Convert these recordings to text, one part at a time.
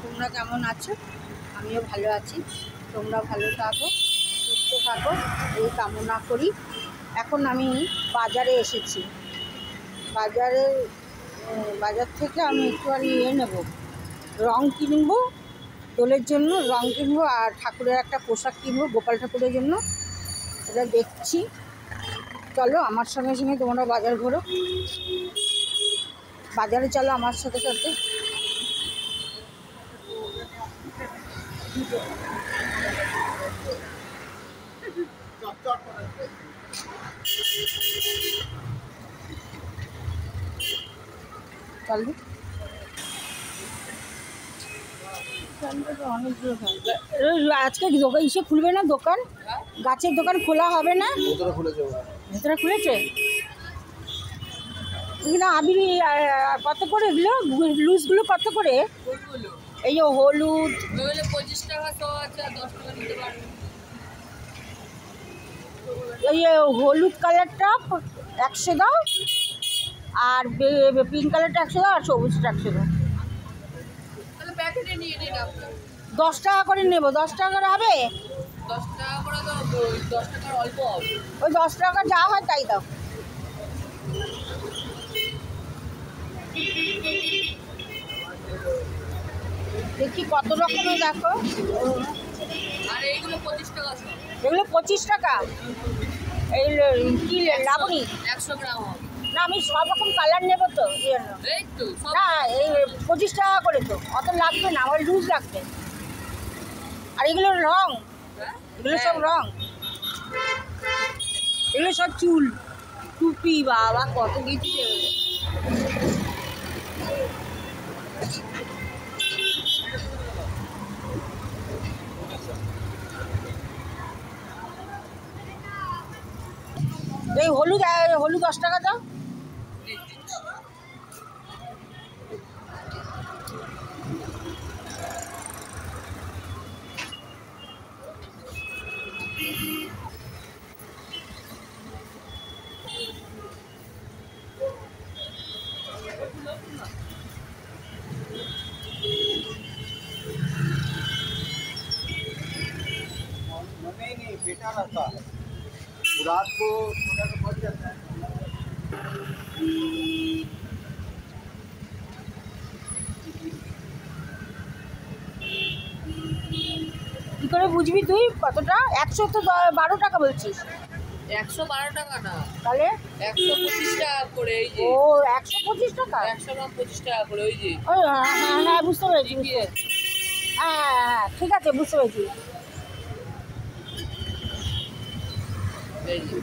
তোমরা কেমন আছো? আমিও ভালো আছি। তোমরা ভালো থাকো, সুস্থ থাকো এই কামনা করি। এখন আমি বাজারে এসেছি। বাজার থেকে আমি একটুখানি নেব, রং কিনবো, দোলের জন্য রং কিনবো, আর ঠাকুরের একটা পোশাক কিনবো গোপাল ঠাকুরের জন্য। এটা দেখছি, চলো আমার সঙ্গে সঙ্গে তোমরা বাজার ঘোরো। বাজারে চলো আমার সাথে সাথে। চলো, আজকে দোকান ইসে খুলবে না, দোকান গাছের দোকান খোলা হবে না? ভেতরে খুলেছে না? আবির কত করে এগুলো লুজগুলো কত করে? এই যে হলুদ 25 টাকা তো আছে, 10 টাকা নিতে পারবে। এই হলুদ কালারটা 100 দাও, আর পিঙ্ক কালারটা 100 দাও, আর সবুজটা 100 দাও। তাহলে প্যাকেটে নিয়ে নিন আপনি। 10 টাকা করে নেব। 10 টাকা করে হবে? 10 টাকা করে তো 10 টাকার অল্প হবে। ওই 10 টাকা যা হয় তাই দাও। দেখি কত রকমের, দেখো। আর এইগুলো 25 টাকা সব। এগুলো 25 টাকা। এই কি লাবণী 100 গ্রাম হবে। না, আমি সব রকম কালার নেবো তো। এই তো সব। না, এই 25 টাকা করে তো অত লাগবে না, আমার লুজ লাগবে। আর এগুলো রং, এগুলো সব রং, এগুলো সব চুল, টুপি, বাবা কত কিছু। এই হলুদ 10 টাকা দাও। नहीं बेटा रहता है, रात को छोटा तो बच जाता है। কি করে বুঝবি তুই কতটা? 100 তো 12 টাকা বলছিস। 112 টাকা না, তাহলে 125 টাকা করে। এই যে ও 125 টাকা। 100 গ্রাম 25 টাকা করে। ওই যে ওই হ্যাঁ হ্যাঁ বুঝতে পেরেছি, হ্যাঁ হ্যাঁ ঠিক আছে, বুঝতে পেরেছি। এই যে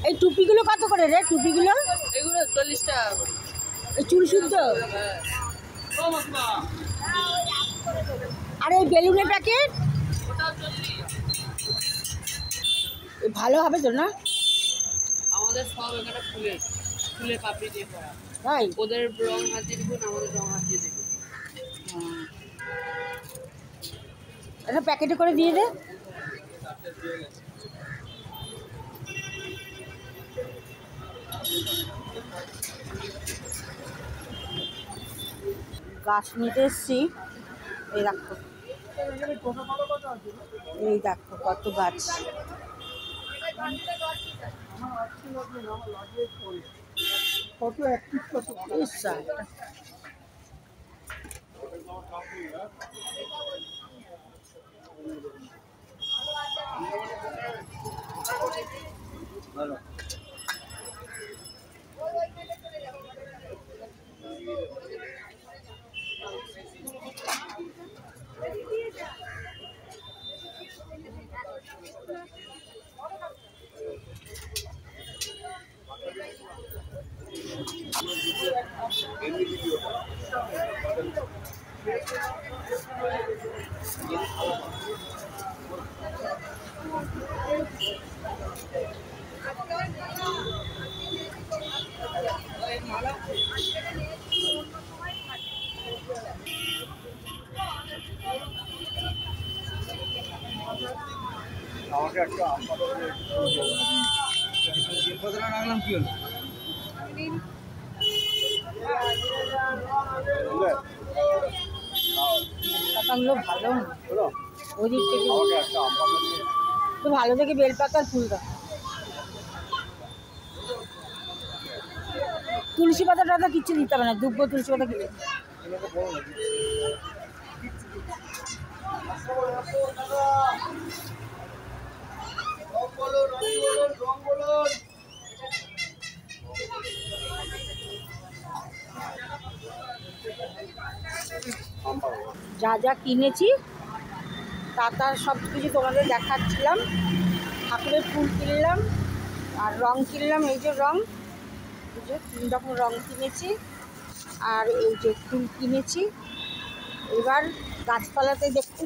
এই টুপিগুলো কত করে রে? টুপিগুলো এগুলো 40 টাকা করে। এই চুল শুদ্ধ। হ্যাঁ। আর এই বেলুনের প্যাকেট ওটা 40। ভালো হবে তো না? আমাদের সব এখানে ফুলে পাপড়ি দিয়ে করা। তাই? ওদের রং হাতিয়ে দিবেন, আমাদের রং হাতিয়ে দেবেন। এটা প্যাকেটে করে দিয়ে দে। গাছ নিতে এসছি, এই দেখো, এই দেখো কত গাছ। কত অ্যাক্টিভ কত ইচ্ছা ভালো। আমাকে একটা আম পাতা বেলপাতাটা রাখলাম কি হলো? পাতাগুলো ভালো না, হলো? ওই দিক থেকে আমাকে একটা আম পাতা দিয়ে তো ভালো থেকে বেলপাতার ফুল দাও। তুলসী পাতা টাতা কিচ্ছু দিতে হবে না, দুব্বো তুলসী পাতা কিছু। এগুলোকে বড় নাকি? রং বলুন, রং বলুন। আম পাতা। যা যা কিনেছি তা সব কিছু তোমাদের দেখাচ্ছিলাম। ঠাকুরের ফুল কিনলাম আর রং কিনলাম, এই যে রং, এই যে 3 রকম রং কিনেছি আর এই যে ফুল কিনেছি। এবার গাছপালাতে দেখতে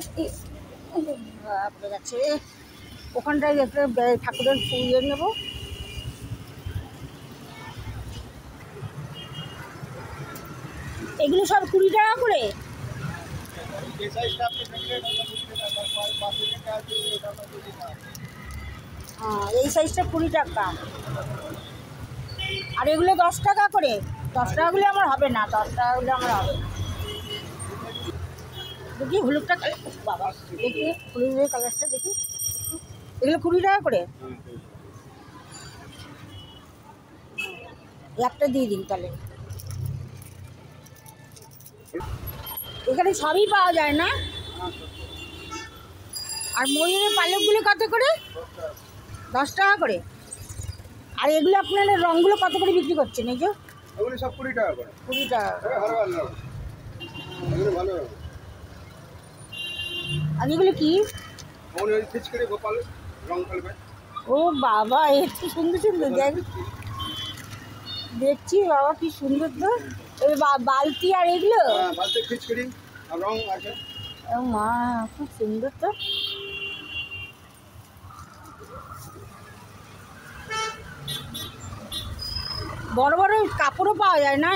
বাপরে গেছে, ওখানটায় দেখতে ঠাকুরের ফুল নেবো। এগুলো সব 20 টাকা করে। যে সাইজটা আপনি দেখলেন ওটা 20 টাকা, তার পাশে যেটা আছে ওটা 20 টাকা। হ্যাঁ, এই সাইজটা 20 টাকা আর এগুলো 10 টাকা করে। 10 টাকাগুলো আমার হবে না, 10 টাকাগুলো আমার হবে না। দেখি হলুদটা, বাবা দেখি হলুদের কালারটা দেখি, এগুলো 20 টাকা করে। একটা দিয়ে দিন তাহলে। এখানে সবই পাওয়া যায় না? আর ময়ূরের পালকগুলো কত করে? 10 টাকা করে। আর এগুলো আপনারা রঙগুলো কত করে বিক্রি করছেন? এই যে ওগুলো সব 20 টাকা করে। 20 টাকা। ভালো ভালো এগুলো ভালো। আর এগুলো কি? ওগুলো ওই খিচকেড়ে গোপাল রং ফেলবে। ও বাবা, এত সুন্দর সুন্দর দেখ, দেখছি বাবা কি সুন্দর তো। এই বালতি আর এগুলো, হ্যাঁ, বালতি খিচকেড়ি আর রং আছে। ও মা, খুব সুন্দর তো। বড় বড় কাপড়ও পাওয়া যায় না?